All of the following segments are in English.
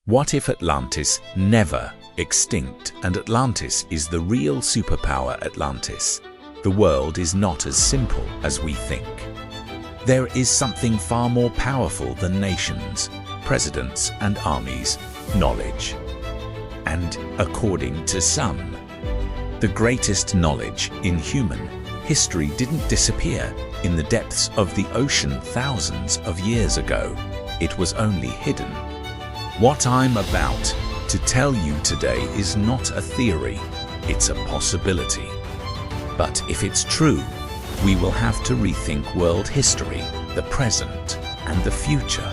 What if Atlantis never extinct and Atlantis is the real superpower Atlantis? The world is not as simple as we think. There is something far more powerful than nations, presidents and armies, knowledge. And according to some, the greatest knowledge in human history didn't disappear in the depths of the ocean thousands of years ago. It was only hidden. What I'm about to tell you today is not a theory, it's a possibility. But if it's true, we will have to rethink world history, the present and the future.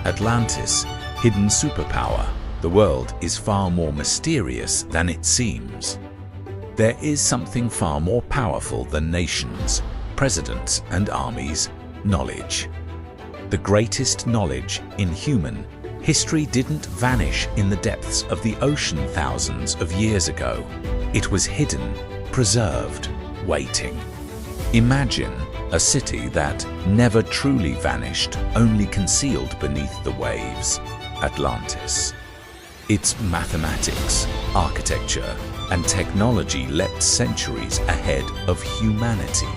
Atlantis, hidden superpower. The world is far more mysterious than it seems. There is something far more powerful than nations, presidents and armies, knowledge. The greatest knowledge in human history didn't vanish in the depths of the ocean thousands of years ago. It was hidden, preserved, waiting. Imagine a city that never truly vanished, only concealed beneath the waves. Atlantis. Its mathematics, architecture, and technology leapt centuries ahead of humanity.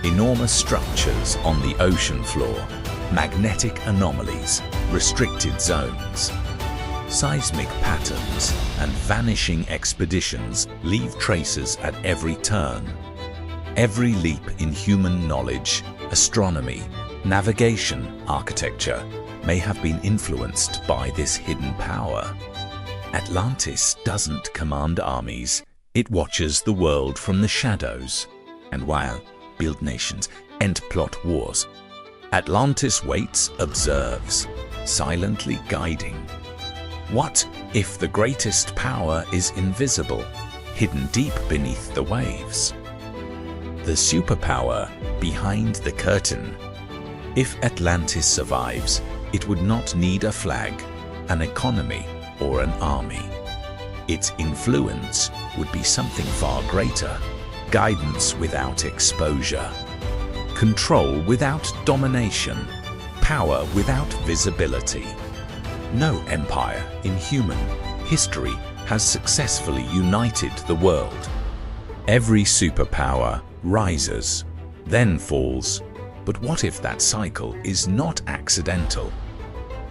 Enormous structures on the ocean floor, magnetic anomalies, restricted zones, seismic patterns, and vanishing expeditions leave traces at every turn. Every leap in human knowledge, astronomy, navigation, architecture may have been influenced by this hidden power. Atlantis doesn't command armies, it watches the world from the shadows. And while build nations and plot wars, Atlantis waits, observes, silently guiding. What if the greatest power is invisible, hidden deep beneath the waves? The superpower behind the curtain. If Atlantis survives, it would not need a flag, an economy, or an army. Its influence would be something far greater. Guidance without exposure. Control without domination. Power without visibility. No empire in human history has successfully united the world. Every superpower rises, then falls. But what if that cycle is not accidental?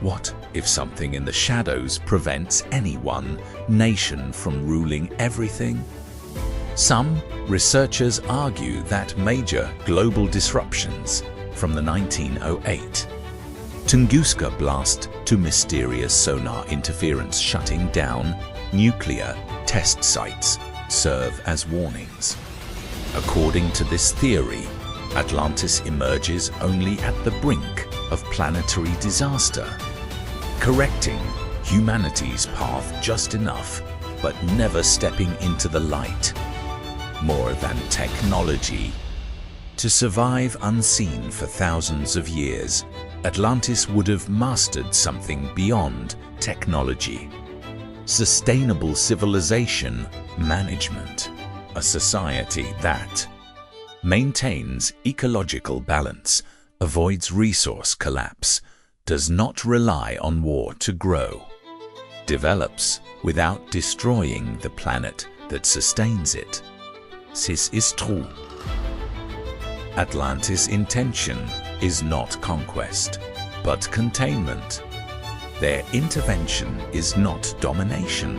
What if something in the shadows prevents any one nation from ruling everything? Some researchers argue that major global disruptions from the 1908 Tunguska blast to mysterious sonar interference shutting down nuclear test sites serve as warnings. According to this theory, Atlantis emerges only at the brink of planetary disaster, correcting humanity's path just enough, but never stepping into the light. More than technology. To survive unseen for thousands of years, Atlantis would have mastered something beyond technology. Sustainable civilization management. A society that maintains ecological balance, avoids resource collapse, does not rely on war to grow, develops without destroying the planet that sustains it. This is true. Atlantis' intention is not conquest, but containment. Their intervention is not domination,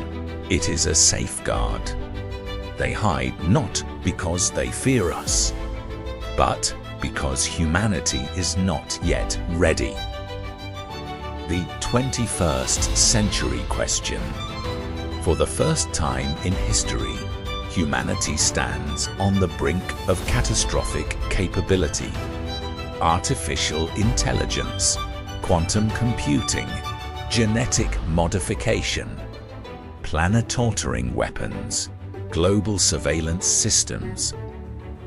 it is a safeguard. They hide not because they fear us, but because humanity is not yet ready. The 21st century question. For the first time in history, humanity stands on the brink of catastrophic capability. Artificial intelligence, quantum computing, genetic modification, planet-altering weapons, global surveillance systems.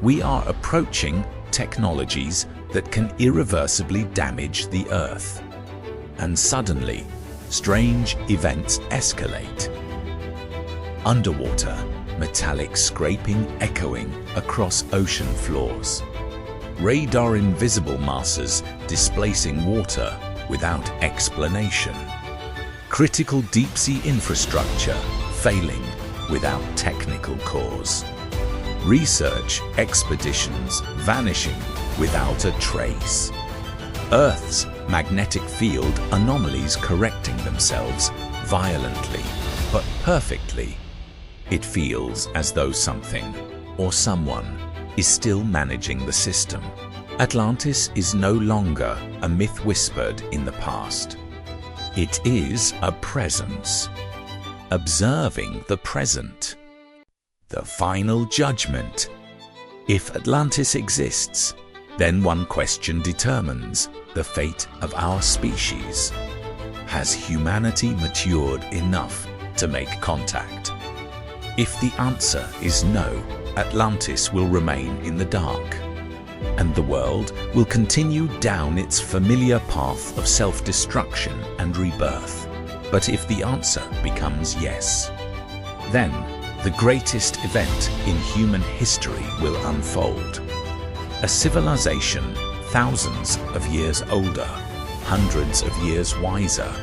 We are approaching technologies that can irreversibly damage the Earth. And suddenly, strange events escalate. Underwater, metallic scraping echoing across ocean floors. Radar invisible masses displacing water without explanation. critical deep-sea infrastructure failing without technical cause. Research expeditions vanishing without a trace. Earth's magnetic field anomalies correcting themselves violently but perfectly. It feels as though something or someone is still managing the system. Atlantis is no longer a myth whispered in the past. It is a presence, observing the present. The final judgment. If Atlantis exists, then one question determines the fate of our species. Has humanity matured enough to make contact? If the answer is no, Atlantis will remain in the dark, and the world will continue down its familiar path of self-destruction and rebirth. But if the answer becomes yes, then the greatest event in human history will unfold. A civilization thousands of years older, hundreds of years wiser,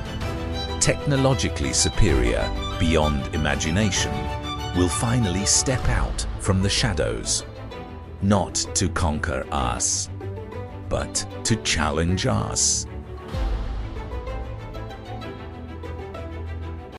technologically superior beyond imagination, will finally step out from the shadows, not to conquer us, but to challenge us.